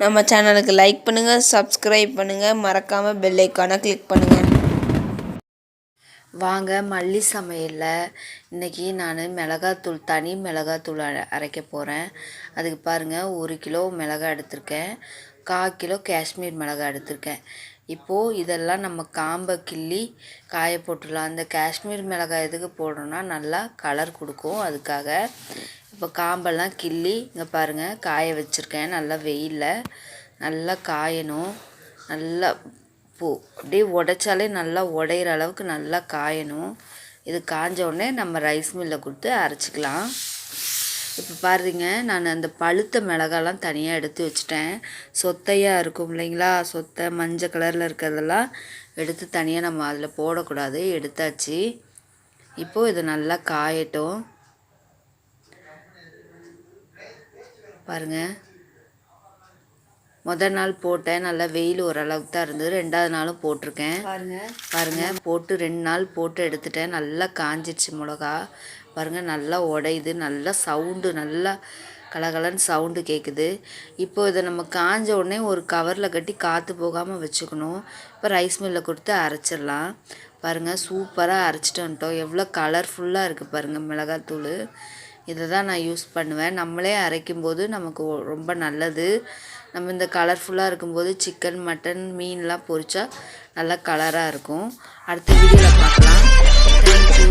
நம்ம சேனலுக்கு லைக் பண்ணுங்கள், சப்ஸ்கிரைப் பண்ணுங்கள், மறக்காமல் பெல் ஐக்கானை கிளிக் பண்ணுங்கள். வாங்க மல்லி சமையலில் இன்றைக்கி நான் மிளகாத்தூள், தனி மிளகாத்தூள் அரைக்க போகிறேன். அதுக்கு பாருங்கள், 1 கிலோ மிளகாய் எடுத்திருக்கேன், 1/4 கிலோ காஷ்மீர் மிளகாய் எடுத்திருக்கேன். இப்போது இதெல்லாம் நம்ம காம்பை கிள்ளி காய போட்டுடலாம். அந்த காஷ்மீர் மிளகாய் எதுக்கு போடுறோன்னா நல்லா கலர் கொடுக்கும், அதுக்காக. இப்போ காம்பெல்லாம் கிள்ளி இங்கே பாருங்கள் காய வச்சுருக்கேன். நல்லா வெயிலில் நல்லா காயணும். நல்லா அப்படியே உடைச்சாலே நல்லா உடையிற அளவுக்கு நல்லா காயணும். இது காஞ்ச உடனே நம்ம ரைஸ் மில்லில் கொடுத்து அரைச்சிக்கலாம். இப்போ பாருங்க, நான் அந்த பழுத்த மிளகாலாம் தனியாக எடுத்து வச்சுட்டேன். சொத்தையாக இருக்கும் இல்லைங்களா, சொத்தை மஞ்சள் கலரில் இருக்கிறதெல்லாம் எடுத்து தனியாக நம்ம அதில் போடக்கூடாது, எடுத்தாச்சு. இப்போது இது நல்லா காயட்டும். பாருங்கள், முதல் நாள் போட்டேன், நல்லா வெயில் ஓரளவுக்கு தான் இருந்தது. 2வது நாளும் போட்டிருக்கேன். பாருங்கள் போட்டு 2 நாள் போட்டு எடுத்துட்டேன். நல்லா காஞ்சிடுச்சு மிளகா. பாருங்கள் நல்லா உடையுது, நல்லா சவுண்டு, நல்லா கலகலன்னு சவுண்டு கேட்குது. இப்போ இதை நம்ம காஞ்ச உடனே ஒரு கவரில் கட்டி காற்று போகாமல் வச்சுக்கணும். இப்போ ரைஸ் மில்லில் கொடுத்து அரைச்சிடலாம். பாருங்கள் சூப்பராக அரைச்சிட்டு வந்துட்டோம். எவ்வளோ கலர்ஃபுல்லாக இருக்குது பாருங்கள் மிளகாத்தூள். இதை தான் நான் யூஸ் பண்ணுவேன். நம்மளே அரைக்கும்போது நமக்கு ரொம்ப நல்லது. நம்ம இந்த கலர்ஃபுல்லாக இருக்கும்போது சிக்கன், மட்டன், மீன்லாம் பொரிச்சா நல்லா கலராக இருக்கும். அடுத்த வீடியோவில் பார்க்கலாம். தேங்க்யூ.